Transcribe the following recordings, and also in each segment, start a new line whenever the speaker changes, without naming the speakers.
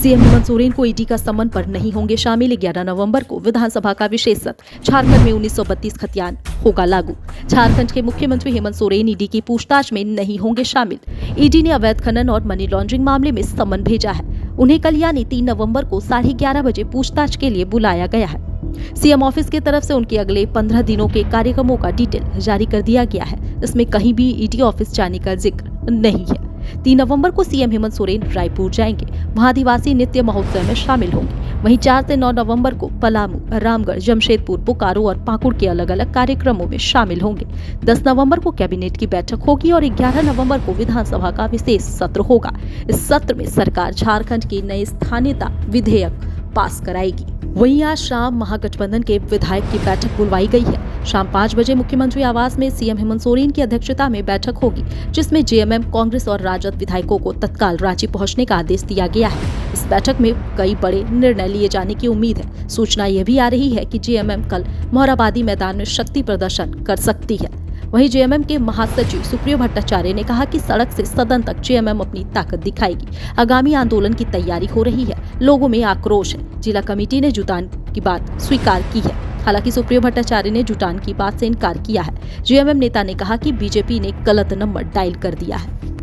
CM Hemant Soren को ED का समन पर नहीं होंगे शामिल। 11 नवंबर को विधानसभा का विशेष सत्र। झारखंड में 1932 खतियान होगा लागू। झारखंड के मुख्यमंत्री हेमंत सोरेन ईडी की पूछताछ में नहीं होंगे शामिल। ईडी ने अवैध खनन और मनी लॉन्ड्रिंग मामले में समन भेजा है। उन्हें कल यानी 3 नवंबर को 11:30 बजे पूछताछ के लिए बुलाया गया है। सीएम ऑफिस की तरफ से उनके अगले 15 दिनों के कार्यक्रमों का डिटेल जारी कर दिया गया है। इसमें कहीं भी ईडी ऑफिस जाने का जिक्र नहीं है। 3 नवंबर को सीएम हेमंत सोरेन रायपुर जाएंगे। वहां आदिवासी नृत्य महोत्सव में शामिल होंगे। वहीं 4 से 9 नवंबर को पलामू, रामगढ़, जमशेदपुर, बोकारो और पाकुड़ के अलग अलग कार्यक्रमों में शामिल होंगे। 10 नवंबर को कैबिनेट की बैठक होगी और 11 नवंबर को विधानसभा का विशेष सत्र होगा। इस सत्र में सरकार झारखंड के नए स्थानीयता विधेयक पास कराएगी। वहीं आज शाम महागठबंधन के विधायक की बैठक बुलवाई गई है। शाम 5 बजे मुख्यमंत्री आवास में सीएम हेमंत सोरेन की अध्यक्षता में बैठक होगी, जिसमें जेएमएम, कांग्रेस और राजद विधायकों को तत्काल रांची पहुंचने का आदेश दिया गया है। इस बैठक में कई बड़े निर्णय लिए जाने की उम्मीद है। सूचना यह भी आ रही है कि जेएमएम कल मोरहाबादी मैदान में शक्ति प्रदर्शन कर सकती है। वहीं जेएमएम के महासचिव सुप्रियो भट्टाचार्य ने कहा कि सड़क से सदन तक जेएमएम अपनी ताकत दिखाएगी। आगामी आंदोलन की तैयारी हो रही है। लोगों में आक्रोश है। जिला कमेटी ने जुटान की बात स्वीकार की है। हालांकि सुप्रियो भट्टाचार्य ने जुटान की बात से इनकार किया है। जेएमएम नेता ने कहा कि बीजेपी ने गलत नंबर डायल कर दिया है।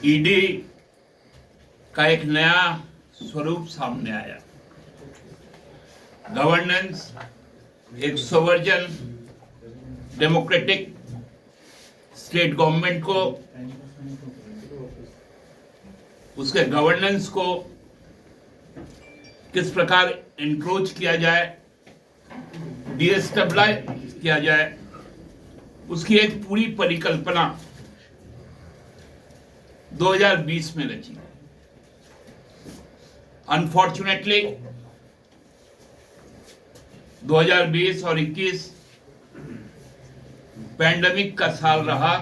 ईडी का एक नया स्वरूप सामने आया। गवर्नेंस, एक सोवर्जन डेमोक्रेटिक स्टेट गवर्नमेंट को, उसके गवर्नेंस को किस प्रकार एनक्रोच किया जाए, डिस्टेबलाइज किया जाए, उसकी एक पूरी परिकल्पना 2020 में रची। अनफॉर्चुनेटली 2020 और 21 पैंडेमिक का साल रहा।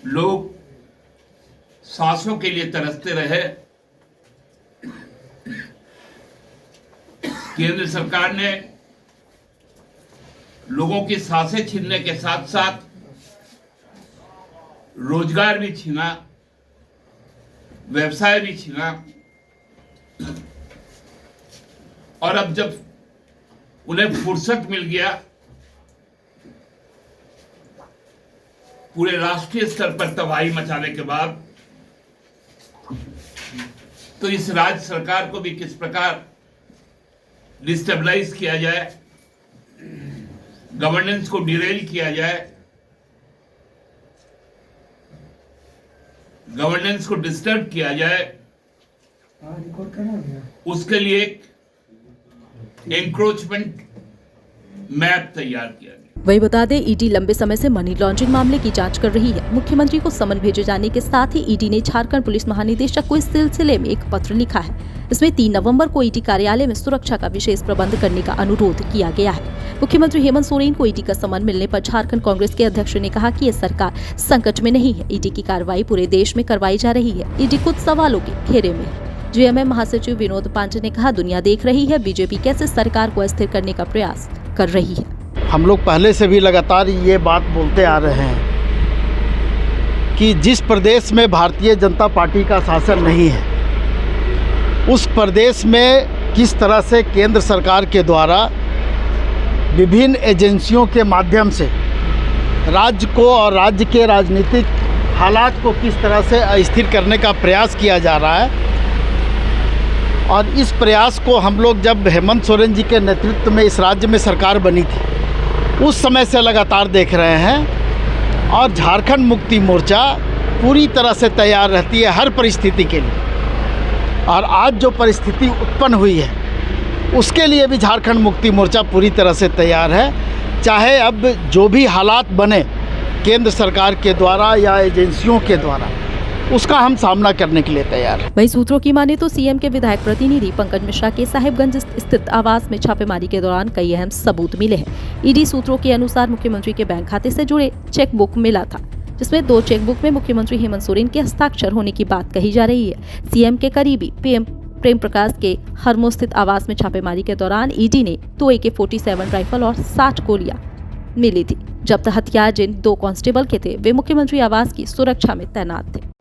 लोग सांसों के लिए तरसते रहे। केंद्र सरकार ने लोगों की सांसें छीनने के साथ साथ रोजगार भी छीना, व्यवसाय भी छीना। और अब जब उन्हें फुर्सत मिल गया, पूरे राष्ट्रीय स्तर पर तबाही मचाने के बाद, तो इस राज्य सरकार को भी किस प्रकार डिस्टेबलाइज किया जाए, गवर्नेंस को डिरेल किया जाए, गवर्नेंस को डिस्टर्ब किया जाए, उसके लिए एक एनक्रोचमेंट मैप तैयार किया गया।
वही बता दें, ईडी लंबे समय से मनी लॉन्ड्रिंग मामले की जांच कर रही है। मुख्यमंत्री को समन भेजे जाने के साथ ही ईडी ने झारखंड पुलिस महानिदेशक को इस सिलसिले में एक पत्र लिखा है। इसमें 3 नवंबर को ईडी कार्यालय में सुरक्षा का विशेष प्रबंध करने का अनुरोध किया गया है। मुख्यमंत्री हेमंत सोरेन को ईडी का समन मिलने पर झारखंड कांग्रेस के अध्यक्ष ने कहा कि ये सरकार संकट में नहीं है। ईडी की कार्रवाई पूरे देश में करवाई जा रही है। ईडी कुछ सवालों के घेरे में है। जेएमएम महासचिव विनोद पांडे ने कहा, दुनिया देख रही है बीजेपी कैसे सरकार को अस्थिर करने का प्रयास कर रही है।
हम लोग पहले से भी लगातार ये बात बोलते आ रहे हैं कि जिस प्रदेश में भारतीय जनता पार्टी का शासन नहीं है, उस प्रदेश में किस तरह से केंद्र सरकार के द्वारा विभिन्न एजेंसियों के माध्यम से राज्य को और राज्य के राजनीतिक हालात को किस तरह से अस्थिर करने का प्रयास किया जा रहा है। और इस प्रयास को हम लोग जब हेमंत सोरेन जी के नेतृत्व में इस राज्य में सरकार बनी थी, उस समय से लगातार देख रहे हैं। और झारखंड मुक्ति मोर्चा पूरी तरह से तैयार रहती है हर परिस्थिति के लिए। और आज जो परिस्थिति उत्पन्न हुई है, उसके लिए भी झारखंड मुक्ति मोर्चा पूरी तरह से तैयार है। चाहे अब जो भी हालात बने केंद्र सरकार के द्वारा या एजेंसियों के द्वारा, उसका हम सामना करने के लिए तैयार हैं।
वहीं सूत्रों की माने तो सीएम के विधायक प्रतिनिधि पंकज मिश्रा के साहिबगंज स्थित आवास में छापेमारी के दौरान कई अहम सबूत मिले हैं। ईडी सूत्रों के अनुसार मुख्यमंत्री के बैंक खाते से जुड़े चेकबुक मिला था, जिसमें 2 चेकबुक में मुख्यमंत्री हेमंत सोरेन के हस्ताक्षर होने की बात कही जा रही है। सीएम के करीबी पीएम प्रेम प्रकाश के हरमो स्थित आवास में छापेमारी के दौरान ईडी ने 2 AK-47 राइफल और 60 गोलियां मिली थी। जब्त हथियार जिन 2 कांस्टेबल के थे, वे मुख्यमंत्री आवास की सुरक्षा में तैनात थे।